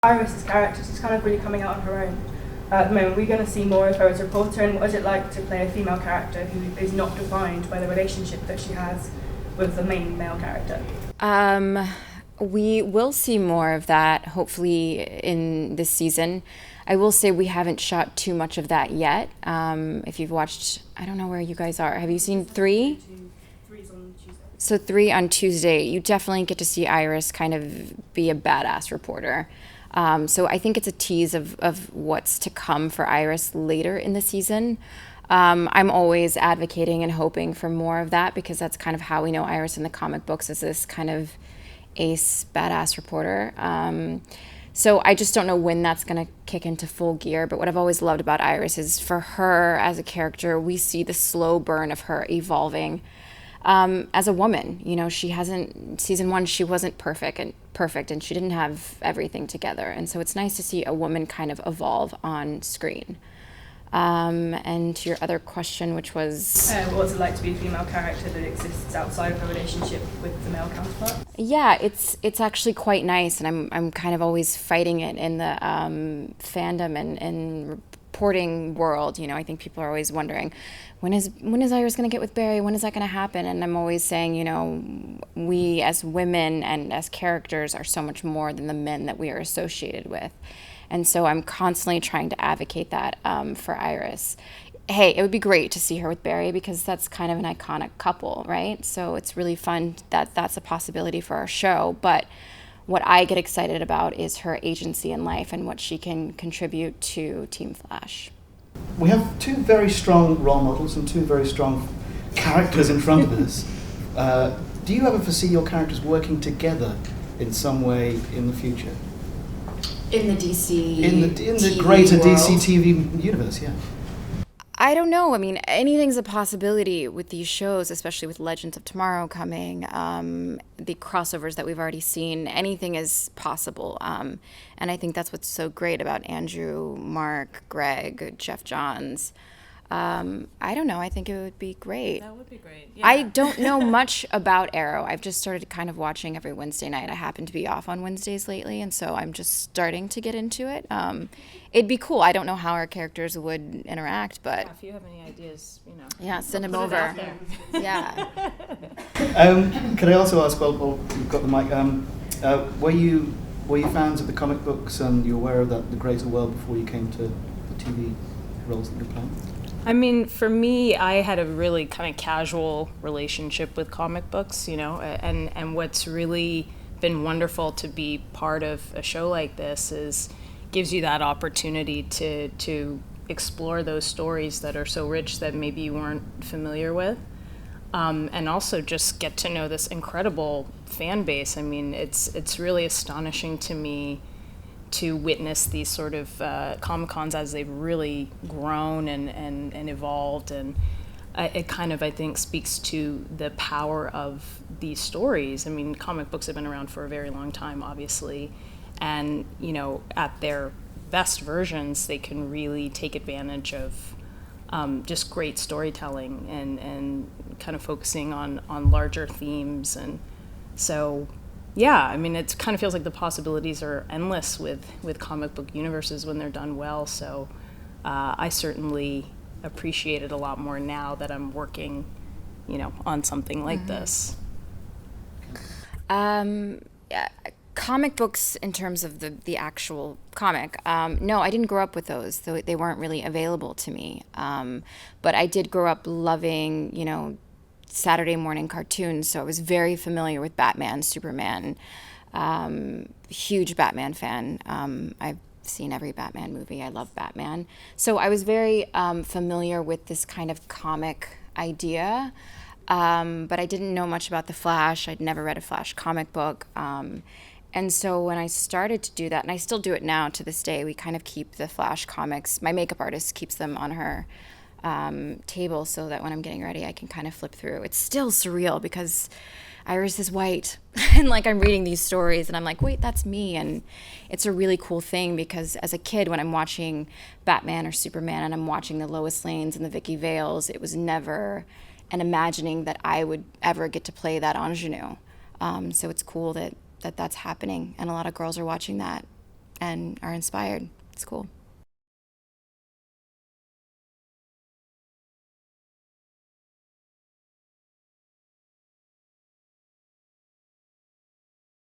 Iris's character, she's kind of really coming out on her own at the moment. We're going to see more of her as a reporter, and what is it like to play a female character who is not defined by the relationship that she has with the main male character? We will see more of that, hopefully, in this season. I will say we haven't shot too much of that yet. If you've watched, I don't know where you guys are. Have you seen 3? 3's on Tuesday. So 3 on Tuesday. You definitely get to see Iris kind of be a badass reporter. So I think it's a tease of what's to come for Iris later in the season. I'm always advocating and hoping for more of that because that's kind of how we know Iris in the comic books, as this kind of ace badass reporter. So I just don't know when that's going to kick into full gear. But what I've always loved about Iris is for her as a character, we see the slow burn of her evolving as a woman. You know, she hasn't, season 1, she wasn't perfect and she didn't have everything together. And so it's nice to see a woman kind of evolve on screen. And to your other question, which was... what's it like to be a female character that exists outside of her relationship with the male counterpart? Yeah, it's actually quite nice, and I'm kind of always fighting it in the fandom and reporting world. You know, I think people are always wondering, when is Iris going to get with Barry? When is that going to happen? And I'm always saying, you know, we as women and as characters are so much more than the men that we are associated with. And so I'm constantly trying to advocate that for Iris. Hey, it would be great to see her with Barry because that's kind of an iconic couple, right? So it's really fun that that's a possibility for our show. But what I get excited about is her agency in life and what she can contribute to Team Flash. We have 2 very strong role models and 2 very strong characters in front of us. Do you ever foresee your characters working together in some way in the future? In the DC in the greater world. DC TV universe, yeah. I don't know. I mean, anything's a possibility with these shows, especially with Legends of Tomorrow coming, the crossovers that we've already seen. Anything is possible. And I think that's what's so great about Andrew, Mark, Greg, Jeff Johns. I don't know. I think it would be great. That would be great. Yeah. I don't know much about Arrow. I've just started kind of watching every Wednesday night. I happen to be off on Wednesdays lately, and so I'm just starting to get into it. It'd be cool. I don't know how our characters would interact, but... Yeah, if you have any ideas, you know. Yeah, send them over. Yeah. Can I also ask, well, you've got the mic, were you fans of the comic books and you were aware of the greater world before you came to the TV roles that you're playing? I mean, for me, I had a really kind of casual relationship with comic books, you know, and what's really been wonderful to be part of a show like this is gives you that opportunity to explore those stories that are so rich that maybe you weren't familiar with, and also just get to know this incredible fan base. I mean, it's really astonishing to me to witness these sort of Comic-Cons as they've really grown and evolved, and it kind of, I think, speaks to the power of these stories. I mean, comic books have been around for a very long time, obviously, and, you know, at their best versions, they can really take advantage of just great storytelling and kind of focusing on larger themes. And so, yeah, I mean, it kind of feels like the possibilities are endless with comic book universes when they're done well. So I certainly appreciate it a lot more now that I'm working, you know, on something like this. Yeah, comic books in terms of the actual comic, no, I didn't grow up with those. They weren't really available to me. But I did grow up loving, you know, Saturday morning cartoons, so I was very familiar with Batman, Superman, huge Batman fan. I've seen every Batman movie. I love Batman. So I was very familiar with this kind of comic idea, but I didn't know much about The Flash. I'd never read a Flash comic book. And so when I started to do that, and I still do it now to this day, we kind of keep the Flash comics. My makeup artist keeps them on her table so that when I'm getting ready, I can kind of flip through. It's still surreal because Iris is white and like I'm reading these stories and I'm like, wait, that's me. And it's a really cool thing because as a kid, when I'm watching Batman or Superman and I'm watching the Lois Lanes and the Vicky Vales, it was never an imagining that I would ever get to play that ingenue. So it's cool that that's happening, and a lot of girls are watching that and are inspired. It's cool.